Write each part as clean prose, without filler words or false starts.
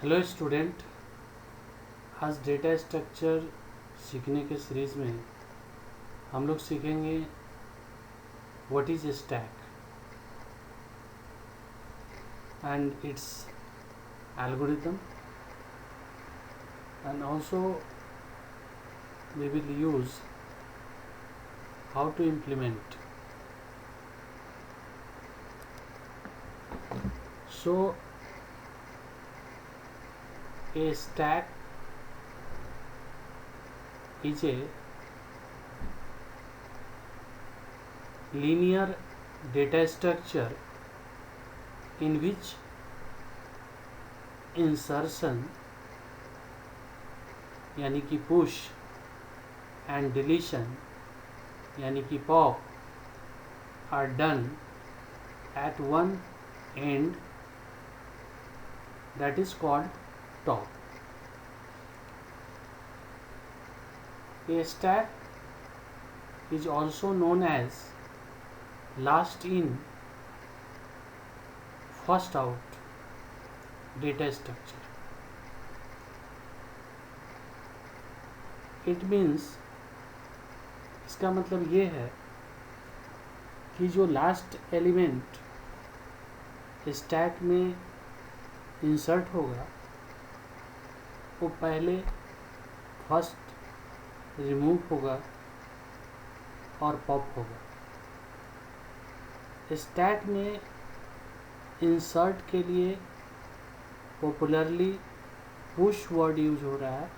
Hello student. आज data structure सीखने के सीरीज़ में हम लोग सीखेंगे what is stack and its algorithm and also we will use how to implement. So a stack is a linear data structure in which insertion यानी कि push and deletion यानी कि pop are done at one end, that is called top. A stack is also known as last in first out data structure. It means, इसका मतलब ये है कि जो लास्ट एलिमेंट स्टैक में इंसर्ट होगा वो पहले फर्स्ट रिमूव होगा और पॉप होगा। स्टैक में इंसर्ट के लिए पॉपुलरली पुश वर्ड यूज हो रहा है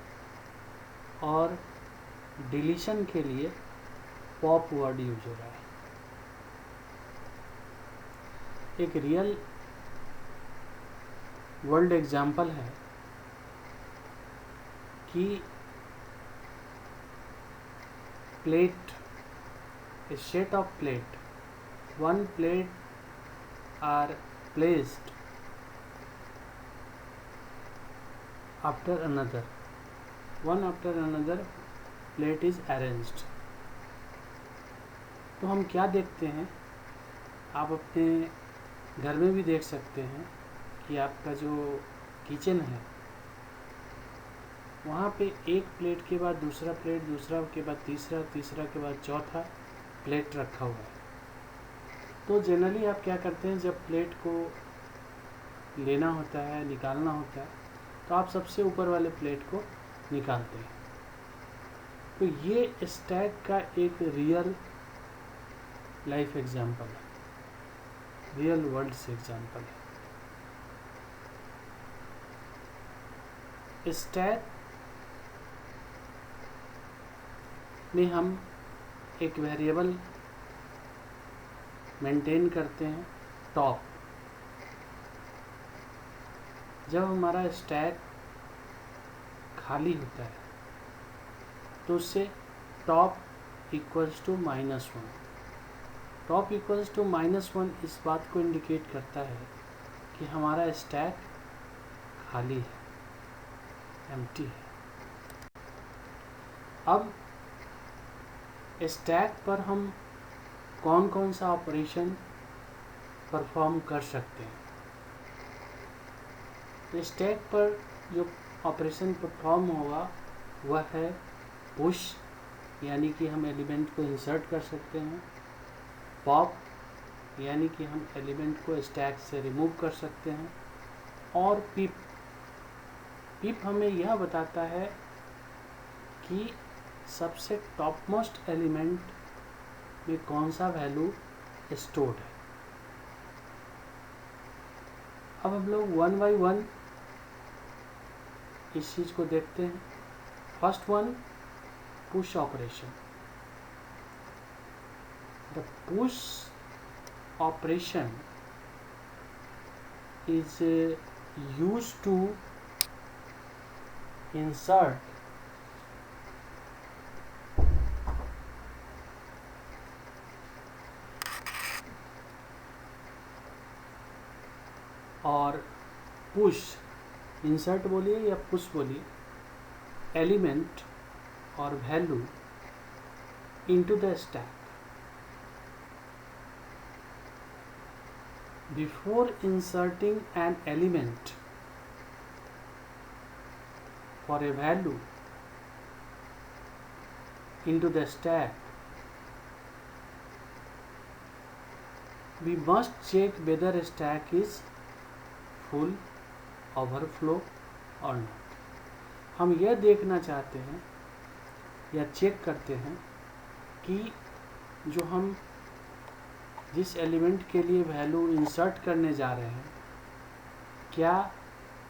और डिलीशन के लिए पॉप वर्ड यूज हो रहा है। एक रियल वर्ल्ड एग्जाम्पल है कि plate, a set of plate, one plate are placed after another, one after another plate is arranged। तो हम क्या देखते हैं, आप अपने घर में भी देख सकते हैं कि आपका जो किचन है वहाँ पे एक प्लेट के बाद दूसरा प्लेट, दूसरा के बाद तीसरा, तीसरा के बाद चौथा प्लेट रखा हुआ है। तो जनरली आप क्या करते हैं, जब प्लेट को लेना होता है, निकालना होता है, तो आप सबसे ऊपर वाले प्लेट को निकालते हैं। तो ये स्टैक का एक रियल लाइफ एग्जाम्पल है, रियल वर्ल्ड से एग्जाम्पल है। स्टैक में हम एक वेरिएबल मेंटेन करते हैं टॉप। जब हमारा स्टैक खाली होता है तो उससे top equals to -1, top equals to -1 इस बात को इंडिकेट करता है कि हमारा स्टैक खाली है, एम्प्टी है। अब स्टैक पर हम कौन कौन सा ऑपरेशन परफॉर्म कर सकते हैं। स्टैक पर जो ऑपरेशन परफॉर्म होगा वह है पुश, यानी कि हम एलिमेंट को इंसर्ट कर सकते हैं, पॉप यानी कि हम एलिमेंट को स्टैक से रिमूव कर सकते हैं, और पिप। पिप हमें यह बताता है कि सबसे टॉप मोस्ट एलिमेंट में कौन सा वैल्यू स्टोर्ड है। अब हम लोग वन बाई वन इस चीज़ को देखते हैं। First one, push operation. The push operation is used to insert और पुश, इंसर्ट बोलिए या पुश बोलिए, एलिमेंट और value into the stack. Before inserting an element, for a value into the stack, we must check whether stack is full, overflow or not. हम यह देखना चाहते हैं या चेक करते हैं कि जो हम जिस एलिमेंट के लिए वैल्यू इंसर्ट करने जा रहे हैं क्या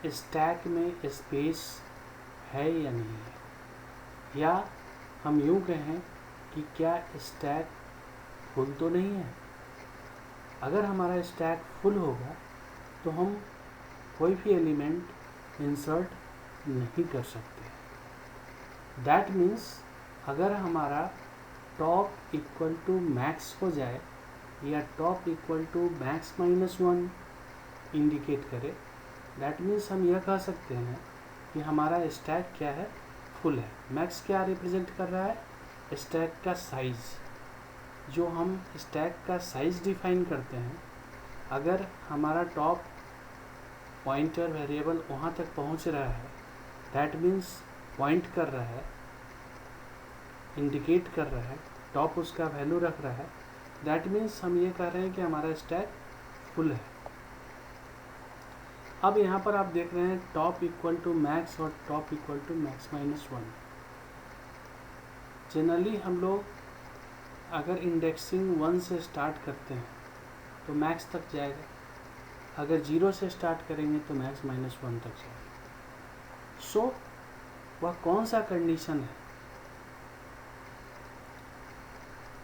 स्टैक में स्पेस है या नहीं है, या हम यूँ कहें कि क्या स्टैक फुल तो नहीं है। अगर हमारा स्टैक फुल होगा तो हम कोई भी एलिमेंट इंसर्ट नहीं कर सकते। दैट मीन्स अगर हमारा टॉप इक्वल टू मैक्स हो जाए या टॉप इक्वल टू मैक्स -1 इंडिकेट करे, दैट मीन्स हम यह कह सकते हैं कि हमारा स्टैक क्या है, फुल है। मैक्स क्या रिप्रेजेंट कर रहा है, स्टैक का साइज़। जो हम स्टैक का साइज़ डिफाइन करते हैं, अगर हमारा टॉप पॉइंटर वेरिएबल वहाँ तक पहुँच रहा है, दैट मीन्स पॉइंट कर रहा है, इंडिकेट कर रहा है, टॉप उसका वैल्यू रख रहा है, दैट मीन्स हम ये कह रहे हैं कि हमारा स्टैक फुल है। अब यहाँ पर आप देख रहे हैं टॉप इक्वल टू मैक्स और top equal to max -1। Generally हम लोग अगर इंडेक्सिंग 1 से स्टार्ट करते हैं तो मैक्स तक जाएगा, अगर 0 से स्टार्ट करेंगे तो मैक्स -1 तक जाएगा। सो वह कौन सा कंडीशन है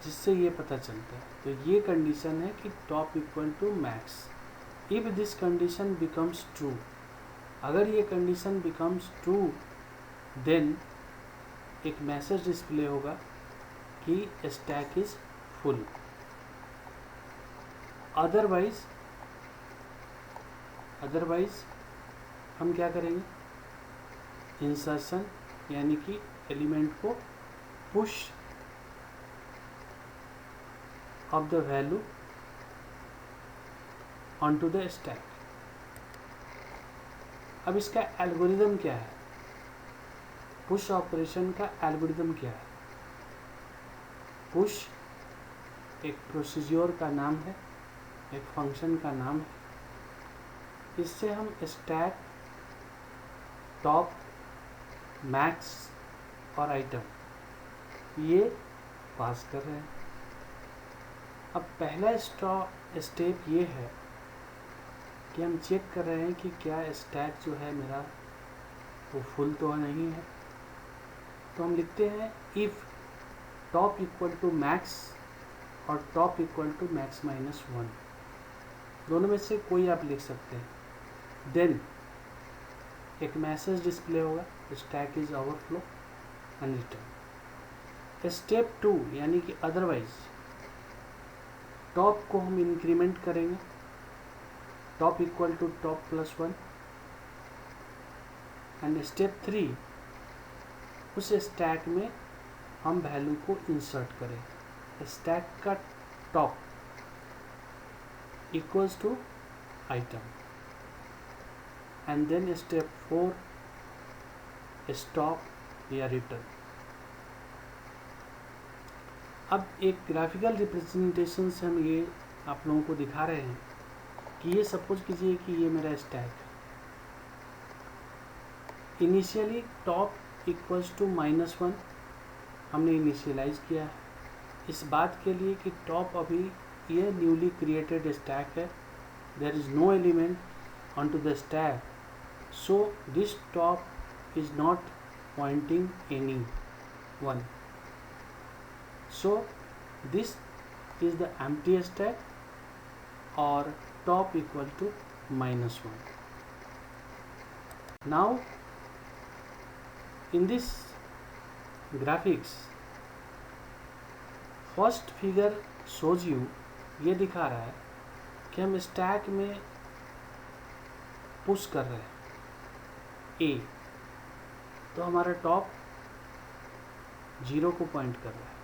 जिससे ये पता चलता है, तो ये कंडीशन है कि top equal to max. If this condition becomes true, अगर ये कंडीशन बिकम्स ट्रू देन एक मैसेज डिस्प्ले होगा कि स्टैक इज फुल। अदरवाइज हम क्या करेंगे, इंसर्शन यानी कि एलिमेंट को push of the value onto the stack। अब इसका एल्गोरिदम क्या है, पुश ऑपरेशन का एल्गोरिदम क्या है। पुश एक प्रोसीजर का नाम है, एक फंक्शन का नाम है। इससे हम स्टैक, टॉप, मैक्स और आइटम ये पास कर रहे हैं। अब पहला स्टेप ये है कि हम चेक कर रहे हैं कि क्या स्टैक जो है मेरा वो फुल तो नहीं है। तो हम लिखते हैं if top equal to max और टॉप इक्वल टू मैक्स -1, दोनों में से कोई आप लिख सकते हैं। देन एक मैसेज डिस्प्ले होगा, stack is overflow and return. Step 2 यानी कि अदरवाइज टॉप को हम इंक्रीमेंट करेंगे, top equal to top +1 and step 3 उस स्टैक में हम वैल्यू को इंसर्ट करें। स्टैक का top equals to item and then step 4 stop या रिटर्न। अब एक ग्राफिकल रिप्रेजेंटेशन से हम ये आप लोगों को दिखा रहे हैं कि ये सपोज कीजिए कि ये मेरा स्टैक है। इनिशियली टॉप इक्वल्स टू -1 हमने इनिशियलाइज किया है इस बात के लिए कि टॉप अभी ये न्यूली क्रिएटेड स्टैक है, there is no element on to the stack, so this top is not pointing any one, so this is the empty stack और top equal to -1. Now in this graphics first figure shows you, ये दिखा रहा है कि हम stack में push कर रहे हैं A, तो हमारा टॉप 0 को पॉइंट कर रहा है।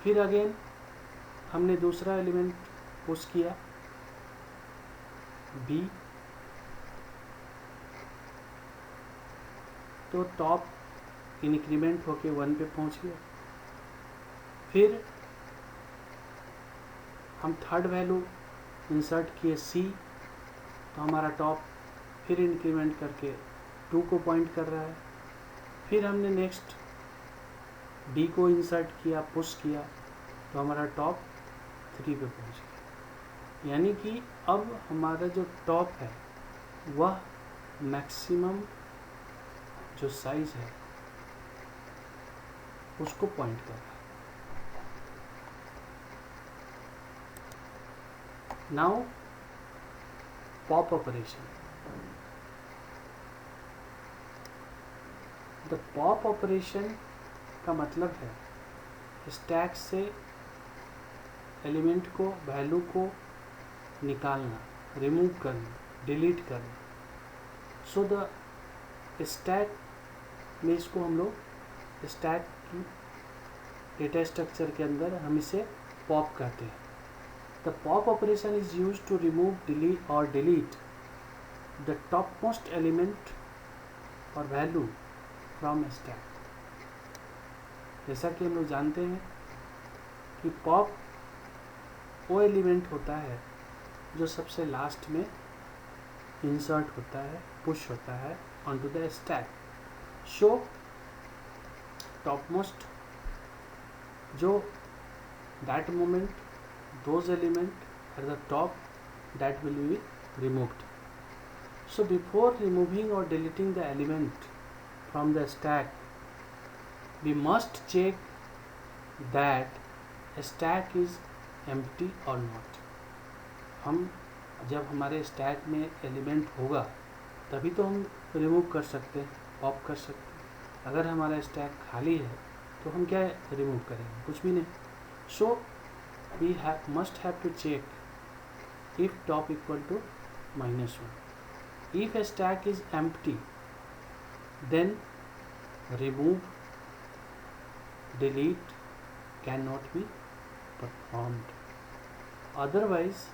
फिर अगेन हमने दूसरा एलिमेंट पुश किया B, तो टॉप इंक्रीमेंट होके 1 पे पहुंच गया। फिर हम थर्ड वैल्यू इंसर्ट किए C, तो हमारा टॉप फिर इंक्रीमेंट करके 2 को पॉइंट कर रहा है। फिर हमने नेक्स्ट D को इंसर्ट किया, पुश किया, तो हमारा टॉप 3 पे पहुंच गया। यानी कि अब हमारा जो टॉप है वह मैक्सिमम जो साइज है उसको पॉइंट कर रहा है। Now pop operation. The pop operation का मतलब है स्टैक से एलिमेंट को, वैल्यू को निकालना, रिमूव करना, डिलीट करना। सो द स्टैक में इसको हम लोग स्टैक की डेटा स्ट्रक्चर के अंदर हम इसे पॉप कहते हैं। The pop operation is use to remove, delete और delete the top most element और वैल्यू फ्रॉम स्टैक। जैसा कि हम लोग जानते हैं कि पॉप वो एलिमेंट होता है जो सबसे लास्ट में इंसर्ट होता है, पुश होता है onto the stack. So topmost जो that moment those element at the top that will be removed. So before removing or deleting the element from the stack, we must check that stack is empty or not. हम जब हमारे stack में element होगा तभी तो हम remove कर सकते हैं, पॉप कर सकते हैं। अगर हमारा स्टैक खाली है तो हम क्या रिमूव करेंगे? कुछ भी नहीं। So we must have to check if top equal to -1। If stack is empty then remove, delete can not be performed. Otherwise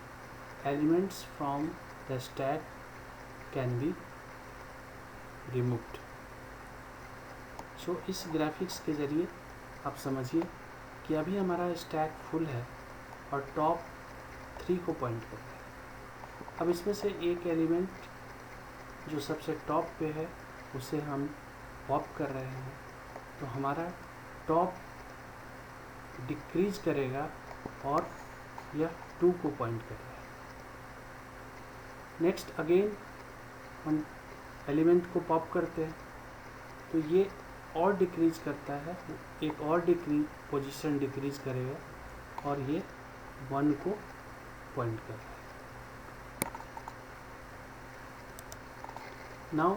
elements from the stack can be removed. So इस graphics के ज़रिए आप समझिए कि अभी हमारा stack full है और टॉप 3 को पॉइंट करता है। अब इसमें से एक एलिमेंट जो सबसे टॉप पे है उसे हम पॉप कर रहे हैं, तो हमारा टॉप डिक्रीज करेगा और यह 2 को पॉइंट करेगा। नेक्स्ट अगेन हम एलिमेंट को पॉप करते हैं तो ये और डिक्रीज करता है, एक और पोजीशन डिक्रीज करेगा और ये 1 को पॉइंट कर रहा है। नाउ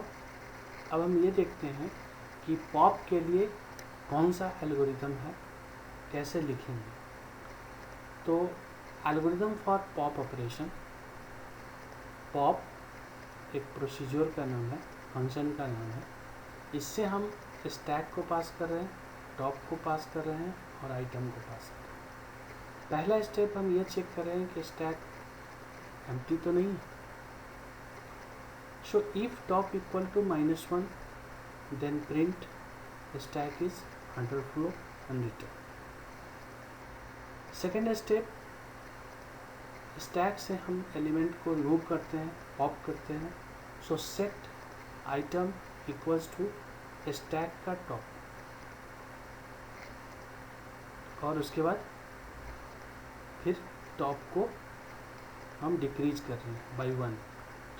अब हम ये देखते हैं कि पॉप के लिए कौन सा एल्गोरिथम है, कैसे लिखेंगे। तो algorithm for pop operation, pop एक प्रोसीजर का नाम है, फंक्शन का नाम है। इससे हम स्टैक को पास कर रहे हैं, टॉप को पास कर रहे हैं और आइटम को पास कर रहे हैं। पहला स्टेप हम ये चेक कर रहे हैं कि स्टैक एम्प्टी तो नहीं है। So if top equal to -1 then print stack is underflow and return. Second step, stack से हम एलिमेंट को रिमूव करते हैं, पॉप करते हैं। So set item equals to stack का टॉप, और उसके बाद फिर टॉप को हम डिक्रीज कर रहे हैं by 1।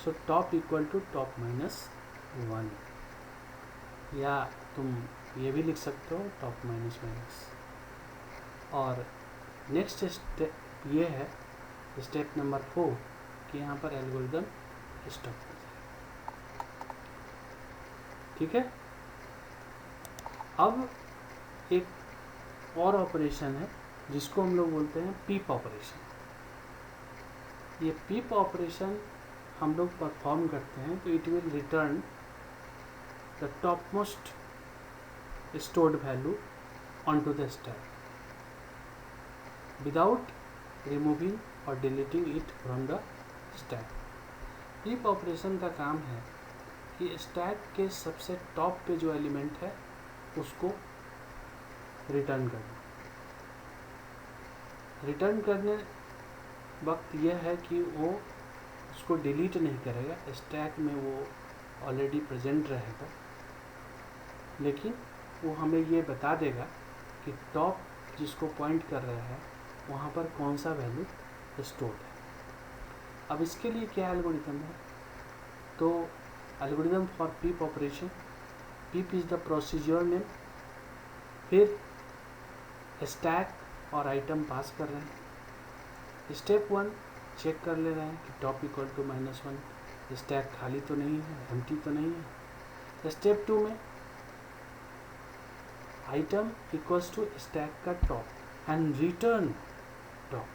So top equal to top -1, या तुम ये भी लिख सकते हो टॉप माइनस। और नेक्स्ट स्टेप ये है, स्टेप नंबर 4, कि यहाँ पर एल्गोरिदम स्टॉप हो जाए। ठीक है। अब एक और ऑपरेशन है जिसको हम लोग बोलते हैं पीप ऑपरेशन। ये पीप ऑपरेशन हम लोग परफॉर्म करते हैं तो it will return the top most stored value onto the stack without removing और deleting it from the stack. Peep operation का काम है कि स्टैक के सबसे टॉप पे जो एलिमेंट है उसको रिटर्न करना। रिटर्न करने वक्त यह है कि वो उसको डिलीट नहीं करेगा, स्टैक में वो ऑलरेडी प्रेजेंट रहेगा, लेकिन वो हमें ये बता देगा कि टॉप जिसको पॉइंट कर रहा है वहाँ पर कौन सा वैल्यू स्टोर्ड है। अब इसके लिए क्या एल्गोरिथम है, तो algorithm for peep operation, peep is the procedure name, फिर स्टैक और आइटम पास कर रहे हैं। स्टेप 1 चेक कर ले रहे हैं कि टॉप इक्वल टू -1, स्टैक खाली तो नहीं है, एम्प्टी तो नहीं है। स्टेप 2 में आइटम इक्वल्स टू स्टैक का टॉप एंड रिटर्न टॉप।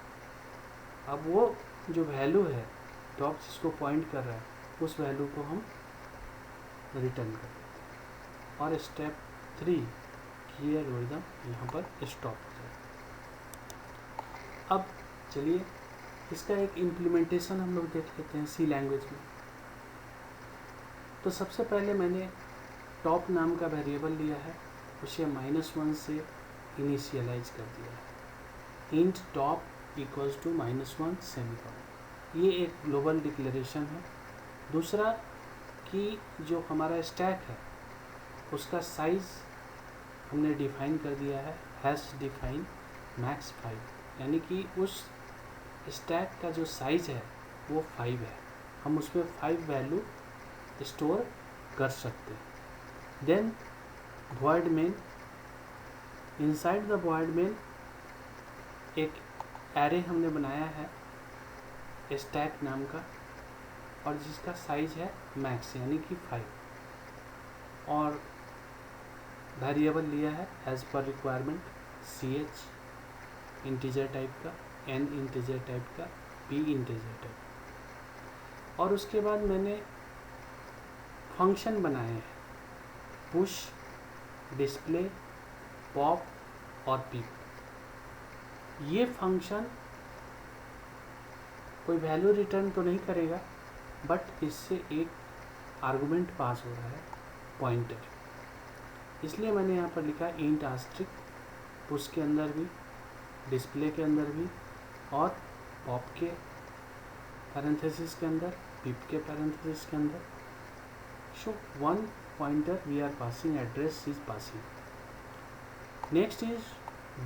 अब वो जो वैल्यू है टॉप जिसको पॉइंट कर रहा है उस वैल्यू को हम रिटर्न कर देते हैं। और स्टेप 3 की एल्गोरिथम यहाँ पर स्टॉप हो जाएगा। अब चलिए इसका एक इम्प्लीमेंटेशन हम लोग देख लेते हैं सी लैंग्वेज में। तो सबसे पहले मैंने टॉप नाम का वेरिएबल लिया है, उसे -1 से इनिशियलाइज कर दिया है। Int top equals to -1 semicolon. ये एक ग्लोबल डिक्लेरेशन है। दूसरा कि जो हमारा स्टैक है उसका साइज़ हमने डिफाइन कर दिया है, हैश डिफाइन मैक्स 5, यानी कि उस स्टैक का जो साइज़ है वो 5 है, हम उसमें 5 वैल्यू स्टोर कर सकते हैं। Then void main, inside the void main एक एरे हमने बनाया है स्टैक नाम का और जिसका साइज है मैक्स यानी कि 5, और वेरिएबल लिया है एज पर रिक्वायरमेंट ch इंटीजर टाइप का, n इंटीजर टाइप का, p इंटीजर टाइप। और उसके बाद मैंने फंक्शन बनाए हैं पुश, डिस्प्ले, पॉप और पीप। ये फंक्शन कोई वैल्यू रिटर्न तो नहीं करेगा, बट इससे एक आर्गुमेंट पास हो रहा है पॉइंटर, इसलिए मैंने यहाँ पर लिखा इंट आस्ट्रिक, पुश के अंदर भी, डिस्प्ले के अंदर भी, और पॉप के पैरेंथेसिस के अंदर, पीप के पैरेंथेसिस के अंदर। So one pointer we are passing, address is passing. Next is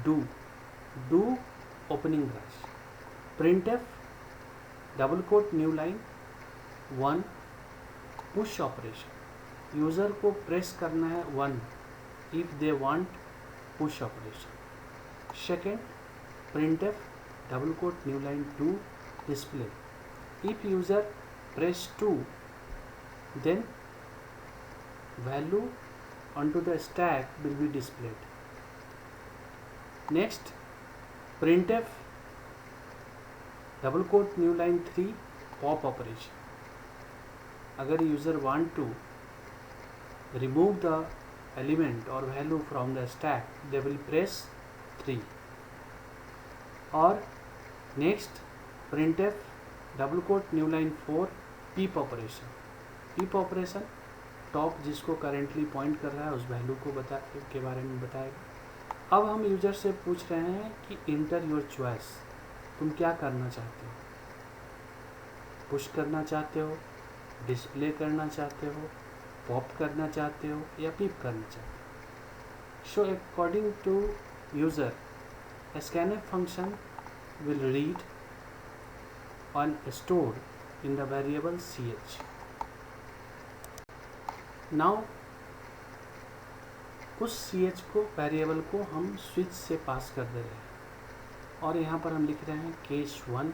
do opening brace, printf double quote new line 1 push operation, user को प्रेस करना है 1 if they want push operation. Second printf double quote new line 2 display, if user press 2 then value onto the stack will be displayed. Next printf double quote new line 3 pop operation, अगर user want to remove the element or value from the stack they will press 3. और next printf double quote new line 4 peep operation, peep operation top जिसको currently point कर रहा है उस value को के बारे में बताएगा। अब हम यूज़र से पूछ रहे हैं कि इंटर योर चॉइस, तुम क्या करना चाहते हो, पुश करना चाहते हो, डिस्प्ले करना चाहते हो, पॉप करना चाहते हो या पीप करना चाहते हो। So according to user scanf function will read and stored in the variable ch. Now उस ch को वेरिएबल को हम स्विच से पास कर दे रहे हैं और यहाँ पर हम लिख रहे हैं case 1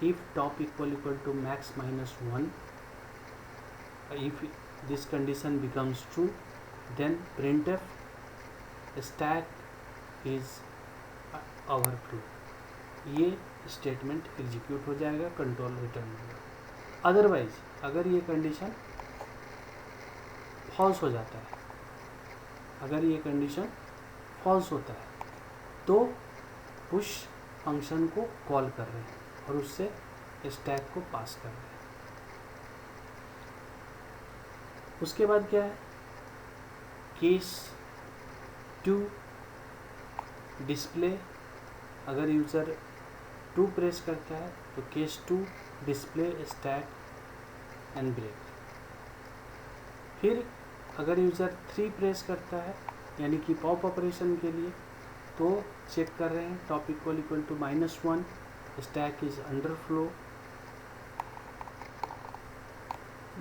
if top equal to max -1, if this condition becomes true then printf stack is overflow, ये स्टेटमेंट एग्जीक्यूट हो जाएगा, कंट्रोल रिटर्न होगा। अदरवाइज अगर ये कंडीशन फॉल्स हो जाता है, अगर ये कंडीशन फॉल्स होता है तो पुश फंक्शन को कॉल कर रहे हैं और उससे स्टैक को पास कर रहे हैं। उसके बाद क्या है, केस 2 डिस्प्ले, अगर यूज़र 2 प्रेस करता है तो case 2 display stack and break. फिर अगर यूज़र 3 प्रेस करता है यानी कि पॉप ऑपरेशन के लिए, तो चेक कर रहे हैं top equal to -1, stack is underflow.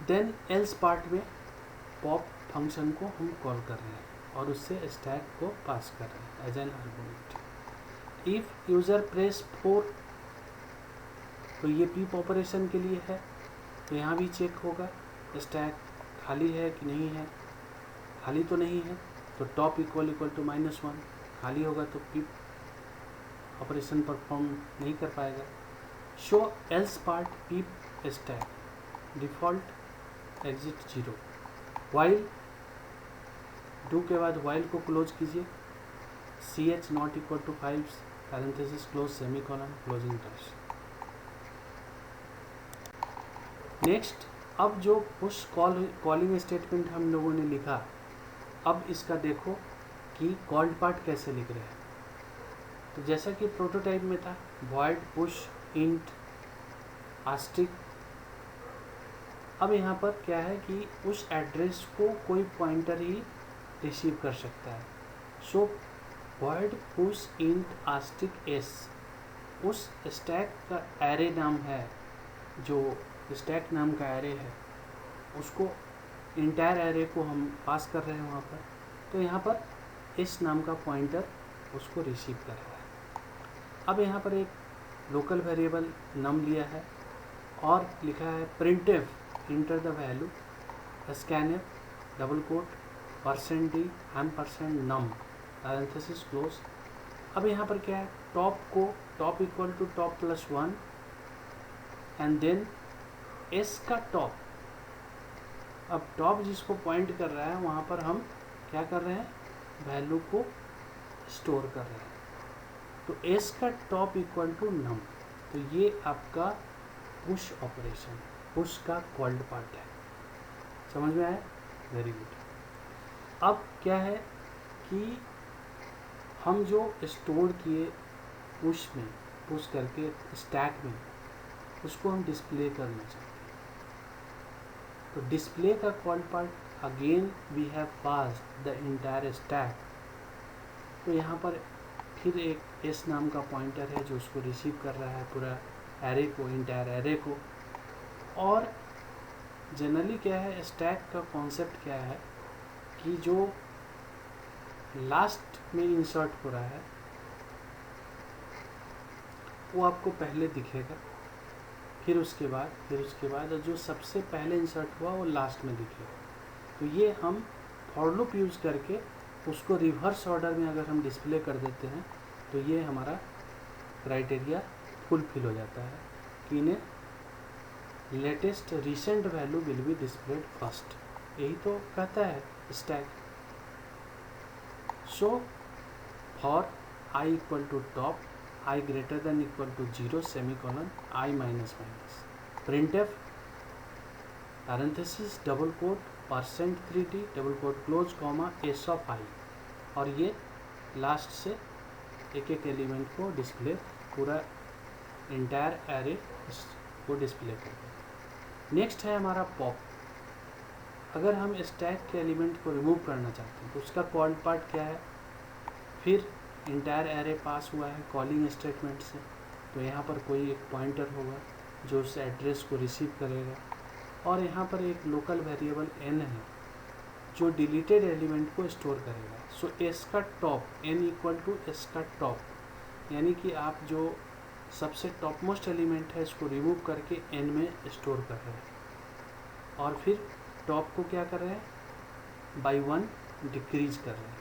Then else part में पॉप फंक्शन को हम कॉल कर रहे हैं और उससे स्टैक को पास कर रहे हैं as an argument. If user press 4, तो ये पीप ऑपरेशन के लिए है, तो यहाँ भी चेक होगा स्टैक खाली है कि नहीं है। खाली तो नहीं है तो टॉप इक्वल टू -1, खाली होगा तो पीप ऑपरेशन परफॉर्म नहीं कर पाएगा। Show else part peep stack, default exit 0। While, do के बाद वाइल को क्लोज कीजिए, ch not equal to 5 parenthesis close semicolon closing bracket. Next, अब जो पुश कॉलिंग स्टेटमेंट हम लोगों ने लिखा, अब इसका देखो कि कॉल्ड पार्ट कैसे लिख रहे हैं। तो जैसा कि प्रोटोटाइप में था, वॉइड पुश इंट आस्टिक। अब यहाँ पर क्या है कि उस एड्रेस को कोई पॉइंटर ही रिसीव कर सकता है। सो वॉइड पुश इंट आस्टिक एस उस स्टैक का एरे नाम है, जो स्टैक नाम का एरे है, उसको इंटायर एरे को हम पास कर रहे हैं वहाँ पर। तो यहाँ पर इस नाम का पॉइंटर उसको रिसीव कर रहा है। अब यहाँ पर एक लोकल वेरिएबल नम लिया है और लिखा है printf enter the value scanf double quote %d %num parenthesis close. अब यहाँ पर क्या है, टॉप को top equal to top +1 and then S का टॉप। अब टॉप जिसको पॉइंट कर रहा है वहाँ पर हम क्या कर रहे हैं, वैल्यू को स्टोर कर रहे हैं। तो एस का टॉप इक्वल टू नम। तो ये आपका पुश ऑपरेशन, पुश का कॉल्ड पार्ट है। समझ में आया? Very good. अब क्या है कि हम जो स्टोर किए पुश में, पुश करके स्टैक में, उसको हम डिस्प्ले करना चाहते हैं। तो डिस्प्ले का called part again we have passed the entire stack. तो यहाँ पर फिर एक एस नाम का पॉइंटर है जो उसको रिसीव कर रहा है पूरा एरे को, इंटायर एरे को। और जनरली क्या है, स्टैक का कॉन्सेप्ट क्या है कि जो लास्ट में इंसर्ट हो रहा है वो आपको पहले दिखेगा, फिर उसके बाद जो सबसे पहले इंसर्ट हुआ वो लास्ट में दिखेगा। तो ये हम फॉर लूप यूज़ करके उसको रिवर्स ऑर्डर में अगर हम डिस्प्ले कर देते हैं तो ये हमारा क्राइटेरिया फुलफिल हो जाता है कि इन्हें latest recent value will be displayed first. यही तो कहता है stack. So for I equal to top, I greater than equal to 0 semicolon I minus minus, printf parenthesis double quote %3d double quote close comma S of I. और ये last से एक एक element को डिस्प्ले, पूरा entire array को display कर दें। नेक्स्ट है हमारा पॉप। अगर हम स्टैक के एलिमेंट को रिमूव करना चाहते हैं तो उसका कॉल्ड पार्ट क्या है, फिर इंटायर एरे पास हुआ है कॉलिंग स्टेटमेंट से, तो यहाँ पर कोई एक पॉइंटर होगा जो उस एड्रेस को रिसीव करेगा। और यहाँ पर एक लोकल वेरिएबल n है जो डिलीटेड एलिमेंट को स्टोर करेगा। सो एस का top, n equal to S का टॉप, यानी कि आप जो सबसे टॉप मोस्ट एलिमेंट है इसको रिमूव करके n में स्टोर कर रहे हैं। और फिर टॉप को क्या कर रहे हैं, बाई 1 डिक्रीज कर रहे हैं।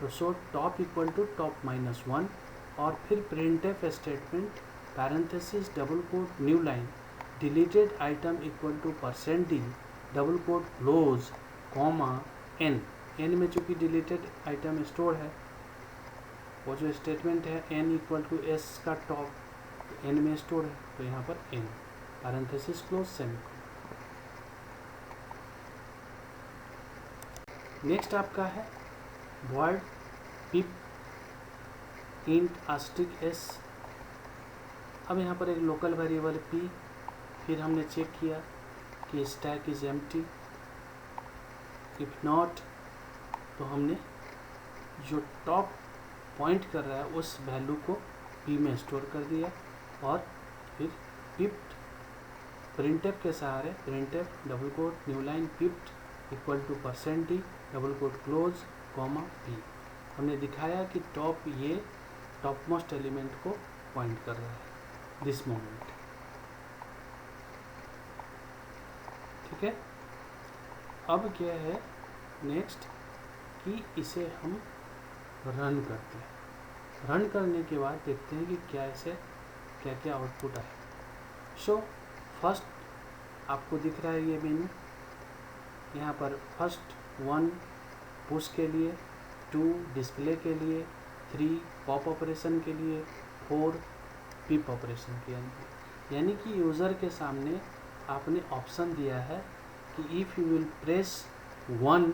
तो so top equal to top -1 और फिर printf statement parenthesis double quote new line deleted item equal to %d double quote close comma n। n में चूँकि डिलीटेड आइटम स्टोर है, वो जो स्टेटमेंट है n इक्वल टू s का top, तो n में स्टोर है, तो यहाँ पर n parenthesis close semicolon. Next आपका है वर्ड पिप इंट आस्ट्रिक एस। अब यहाँ पर एक लोकल वेरिएबल पी, फिर हमने चेक किया कि stack is empty, if not तो हमने जो टॉप पॉइंट कर रहा है उस वैल्यू को पी में स्टोर कर दिया और फिर पिप्ड प्रिंटफ के सहारे printf double quote new line peeped equal to %d double quote close comma P. हमने दिखाया कि टॉप ये टॉप मोस्ट एलिमेंट को पॉइंट कर रहा है दिस मोमेंट। ठीक है, अब क्या है नेक्स्ट कि इसे हम रन करते हैं। रन करने के बाद देखते हैं कि क्या इसे क्या क्या आउटपुट आए। सो फर्स्ट आपको दिख रहा है ये मेनू, यहाँ पर फर्स्ट 1 पुश के लिए, 2 डिस्प्ले के लिए, 3 पॉप ऑपरेशन के लिए, 4 पिप ऑपरेशन के लिए। यानी कि यूज़र के सामने आपने ऑप्शन दिया है कि if you will press 1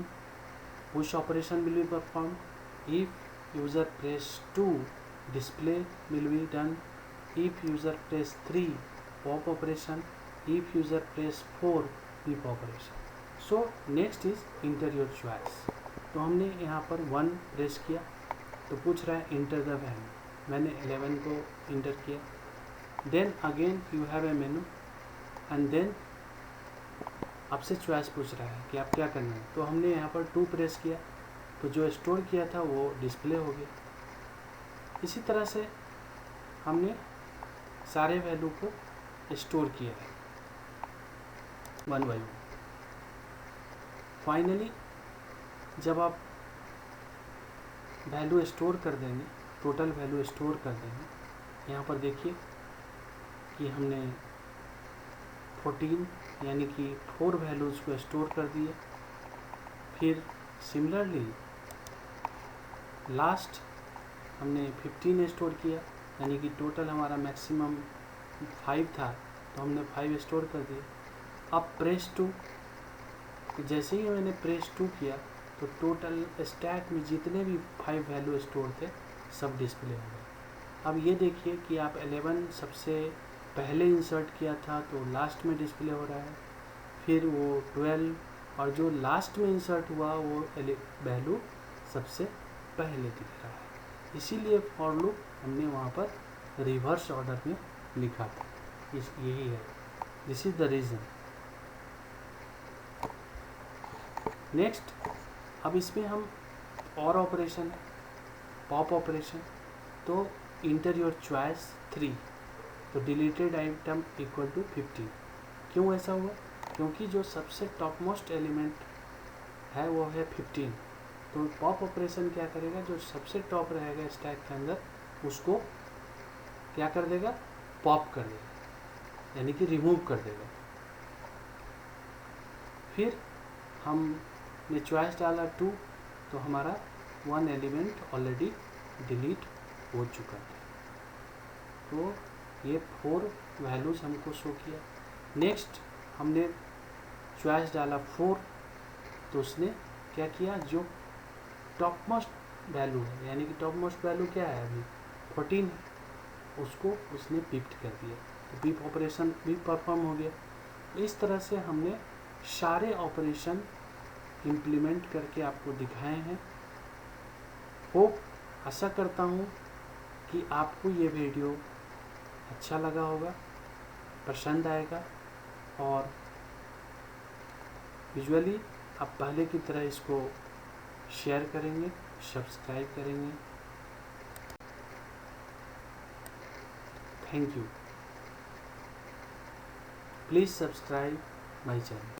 push operation will be performed, if user press 2 display will be done, if user press 3 pop operation, if user press 4 pip operation. So next is enter your choice। तो हमने यहाँ पर 1 press किया तो पूछ रहा है enter the value, मैंने 11 को इंटर किया। Then again you have a menu and then आपसे चॉइस पूछ रहा है कि आप क्या करना है। तो हमने यहाँ पर 2 प्रेस किया तो जो स्टोर किया था वो डिस्प्ले हो गया। इसी तरह से हमने सारे वैल्यू को स्टोर किया है 1 बाय 1। फाइनली जब आप वैल्यू स्टोर कर देंगे, टोटल वैल्यू स्टोर कर देंगे, यहाँ पर देखिए कि हमने 14 यानी कि 4 वैल्यूज़ को स्टोर कर दिए। फिर सिमिलरली लास्ट हमने 15 स्टोर किया, यानी कि टोटल हमारा मैक्सिमम 5 था तो हमने 5 स्टोर कर दिए। अब प्रेस 2, तो जैसे ही मैंने प्रेस 2 किया तो टोटल स्टैक में जितने भी 5 वैल्यू स्टोर थे सब डिस्प्ले हो गए। अब ये देखिए कि आप 11 सबसे पहले इंसर्ट किया था तो लास्ट में डिस्प्ले हो रहा है, फिर वो 12 और जो लास्ट में इंसर्ट हुआ वो वैल्यू सबसे पहले दिख रहा है। इसीलिए फॉर लूप हमने वहाँ पर रिवर्स ऑर्डर में लिखा था, यही है, this is the reason. Next अब इसमें हम और ऑपरेशन है, पॉप ऑपरेशन, तो इंटर योर चॉइस 3, तो डिलीटेड आइटम इक्वल टू 15। क्यों ऐसा हुआ? क्योंकि जो सबसे टॉप मोस्ट एलिमेंट है वो है 15। तो पॉप ऑपरेशन क्या करेगा, जो सबसे टॉप रहेगा स्टैक के अंदर उसको क्या कर देगा, पॉप कर देगा, यानी कि रिमूव कर देगा। फिर हमने चॉइस डाला 2 तो हमारा 1 एलिमेंट ऑलरेडी डिलीट हो चुका था। तो ये 4 वैल्यूज़ हमको शो किया। नेक्स्ट हमने चॉइस डाला 4 तो उसने क्या किया, जो टॉप मोस्ट वैल्यू है, यानी कि टॉप मोस्ट वैल्यू क्या है अभी 14 है, उसको उसने पिप्ड कर दिया, तो पिप ऑपरेशन भी परफॉर्म हो गया। इस तरह से हमने सारे ऑपरेशन इम्प्लीमेंट करके आपको दिखाए हैं। होप आशा करता हूँ कि आपको ये वीडियो अच्छा लगा होगा, पसंद आएगा और विजुअली आप पहले की तरह इसको शेयर करेंगे, सब्सक्राइब करेंगे। Thank you. Please subscribe my channel.